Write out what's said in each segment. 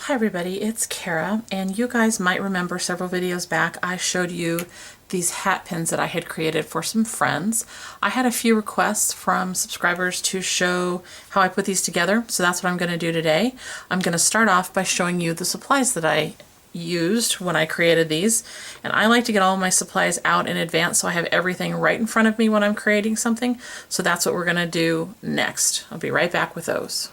Hi everybody, it's Kara, and you guys might remember several videos back I showed you these hat pins that I had created for some friends. I had a few requests from subscribers to show how I put these together, so that's what I'm going to do today. I'm going to start off by showing you the supplies that I used when I created these, and I like to get all my supplies out in advance so I have everything right in front of me when I'm creating something, so that's what we're going to do next. I'll be right back with those.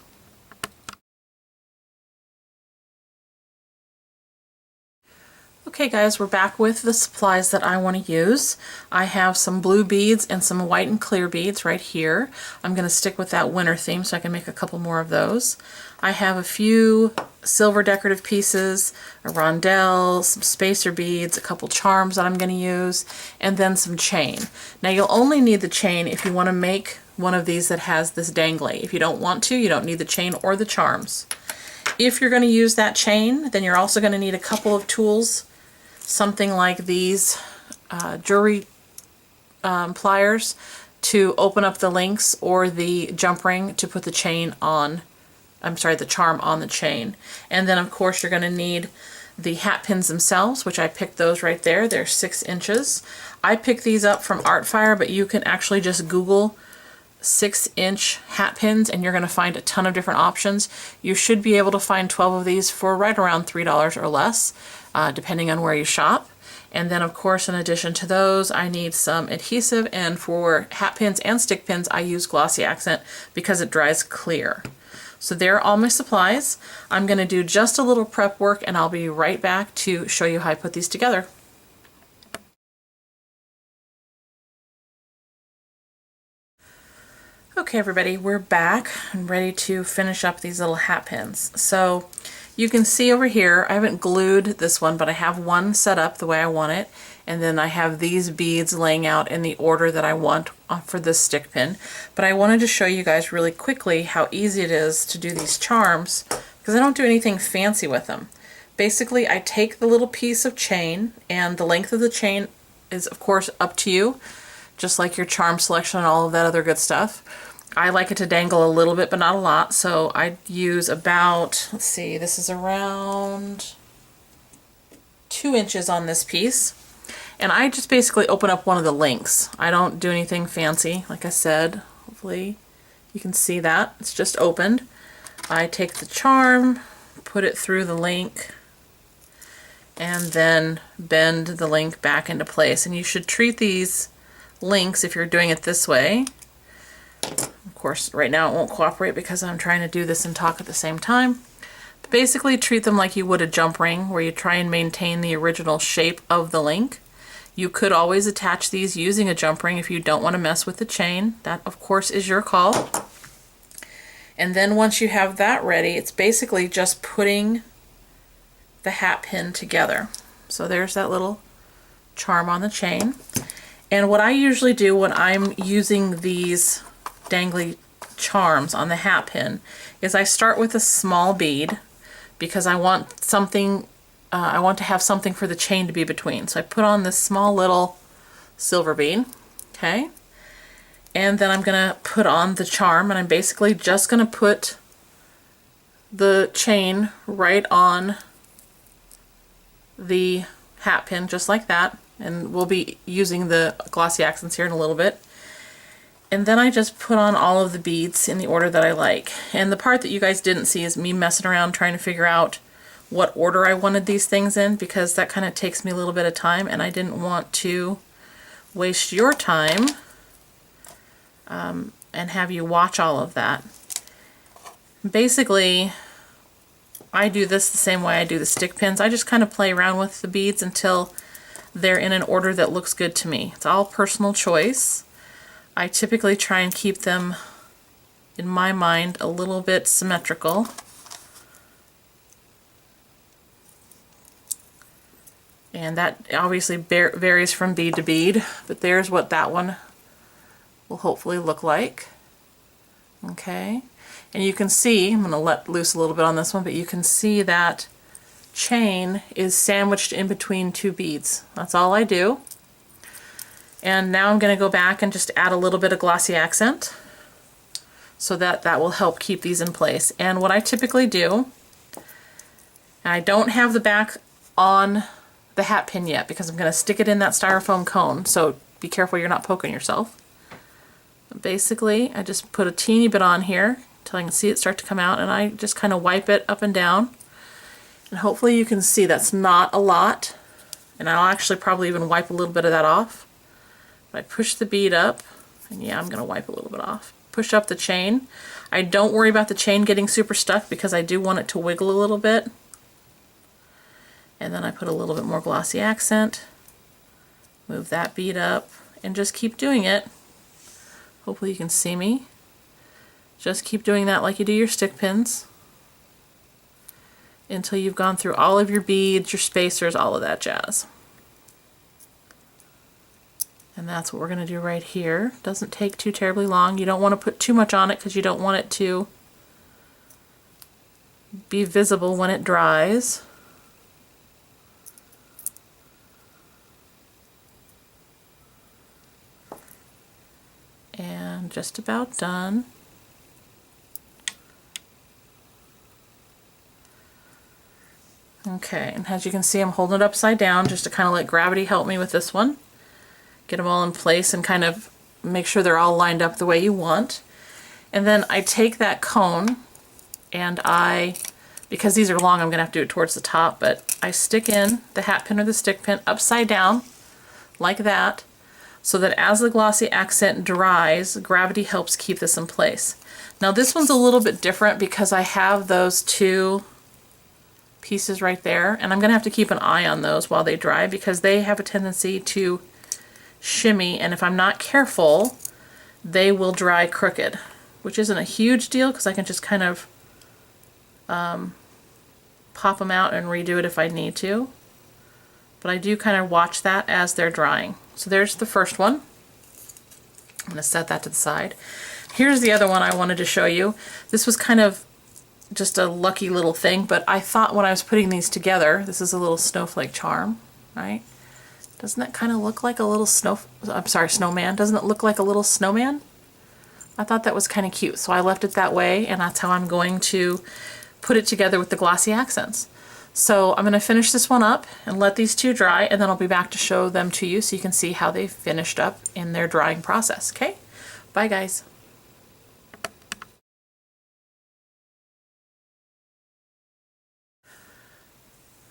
Okay guys, we're back with the supplies that I want to use. I have some blue beads and some white and clear beads right here. I'm going to stick with that winter theme so I can make a couple more of those. I have a few silver decorative pieces, a rondelle, some spacer beads, a couple charms that I'm going to use, and then some chain. Now you'll only need the chain if you want to make one of these that has this dangly. If you don't want to, you don't need the chain or the charms. If you're going to use that chain, then you're also going to need a couple of tools. Something like these jewelry pliers to open up the links, or the jump ring to put the chain on, the charm on the chain. And then of course you're going to need the hat pins themselves, which I picked those right there. They're 6 inches. I picked these up from Artfire, but you can actually just Google 6-inch hat pins and you're going to find a ton of different options. You should be able to find 12 of these for right around $3 or less, depending on where you shop. And then of course, in addition to those, I need some adhesive, and for hat pins and stick pins I use Glossy Accent because it dries clear. So there are all my supplies. I'm going to do just a little prep work and I'll be right back to show you how I put these together. Okay everybody, we're back and ready to finish up these little hat pins. So you can see over here, I haven't glued this one, but I have one set up the way I want it, and then I have these beads laying out in the order that I want for this stick pin. But I wanted to show you guys really quickly how easy it is to do these charms, because I don't do anything fancy with them. Basically, I take the little piece of chain, and the length of the chain is of course up to you, just like your charm selection and all of that other good stuff. I like it to dangle a little bit, but not a lot, so I use about, let's see, this is around 2 inches on this piece. And I just basically open up one of the links. I don't do anything fancy, like I said. Hopefully you can see that. It's just opened. I take the charm, put it through the link, and then bend the link back into place. And you should treat these links, if you're doing it this way, of course right now it won't cooperate because I'm trying to do this and talk at the same time, but basically treat them like you would a jump ring, where you try and maintain the original shape of the link. You could always attach these using a jump ring if you don't want to mess with the chain. That of course is your call. And then once you have that ready, it's basically just putting the hat pin together. So there's that little charm on the chain. And what I usually do when I'm using these dangly charms on the hat pin is I start with a small bead, because I want something, I want to have something for the chain to be between. So I put on this small little silver bead, okay? And then I'm gonna put on the charm, and I'm basically just gonna put the chain right on the hat pin, just like that. And we'll be using the Glossy Accents here in a little bit. And then I just put on all of the beads in the order that I like. And the part that you guys didn't see is me messing around trying to figure out what order I wanted these things in, because that kind of takes me a little bit of time, and I didn't want to waste your time and have you watch all of that. Basically, I do this the same way I do the stick pins. I just kind of play around with the beads until they're in an order that looks good to me. It's all personal choice. I typically try and keep them, in my mind, a little bit symmetrical. And that obviously varies from bead to bead, but there's what that one will hopefully look like. Okay, and you can see, I'm going to let loose a little bit on this one, but you can see that chain is sandwiched in between 2 beads. That's all I do. And now I'm going to go back and just add a little bit of Glossy Accent, so that will help keep these in place. And what I typically do And I don't have the back on the hat pin yet because I'm going to stick it in that styrofoam cone, so be careful you're not poking yourself. But basically, I just put a teeny bit on here until I can see it start to come out, and I just kind of wipe it up and down. And hopefully you can see that's not a lot, and I'll actually probably even wipe a little bit of that off. But I push the bead up, and yeah, I'm going to wipe a little bit off. Push up the chain. I don't worry about the chain getting super stuck because I do want it to wiggle a little bit. And then I put a little bit more Glossy Accent, move that bead up, and just keep doing it. Hopefully you can see me. Just keep doing that like you do your stick pins until you've gone through all of your beads, your spacers, all of that jazz. And that's what we're going to do right here. Doesn't take too terribly long. You don't want to put too much on it because you don't want it to be visible when it dries. And just about done. Okay, and as you can see, I'm holding it upside down just to kind of let gravity help me with this one. Get them all in place and kind of make sure they're all lined up the way you want. And then I take that cone and because these are long, I'm going to have to do it towards the top, but I stick in the hat pin or the stick pin upside down like that, so that as the Glossy Accent dries, gravity helps keep this in place. Now this one's a little bit different because I have those two pieces right there, and I'm going to have to keep an eye on those while they dry because they have a tendency to shimmy, and if I'm not careful, they will dry crooked, which isn't a huge deal because I can just kind of pop them out and redo it if I need to. But I do kind of watch that as they're drying. So there's the first one. I'm going to set that to the side. Here's the other one I wanted to show you. This was kind of just a lucky little thing, but I thought when I was putting these together, this is a little Snowflake Charm, right? Doesn't that kind of look like a little snowman? Doesn't it look like a little snowman? I thought that was kind of cute, so I left it that way, and that's how I'm going to put it together with the Glossy Accents. So I'm going to finish this one up and let these two dry, and then I'll be back to show them to you so you can see how they finished up in their drying process. Okay? Bye, guys.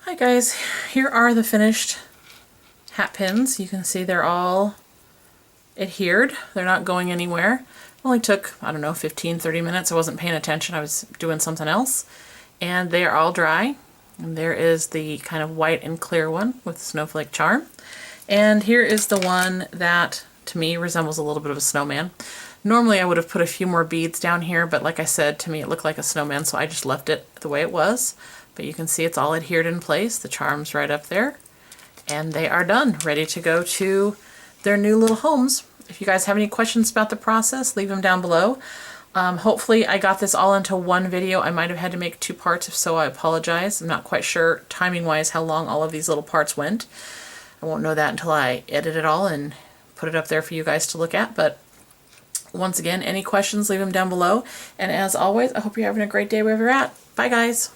Hi, guys. Here are the finished hat pins. You can see they're all adhered. They're not going anywhere. It only took, I don't know, 15-30 minutes. I wasn't paying attention. I was doing something else. And they are all dry. And there is the kind of white and clear one with Snowflake Charm. And here is the one that, to me, resembles a little bit of a snowman. Normally I would have put a few more beads down here, but like I said, to me it looked like a snowman, so I just left it the way it was. But you can see it's all adhered in place. The charm's right up there. And they are done, ready to go to their new little homes. If you guys have any questions about the process, leave them down below. Hopefully I got this all into one video. I might have had to make 2 parts. If so, I apologize. I'm not quite sure timing-wise how long all of these little parts went. I won't know that until I edit it all and put it up there for you guys to look at. But once again, any questions, leave them down below. And as always, I hope you're having a great day wherever you're at. Bye, guys.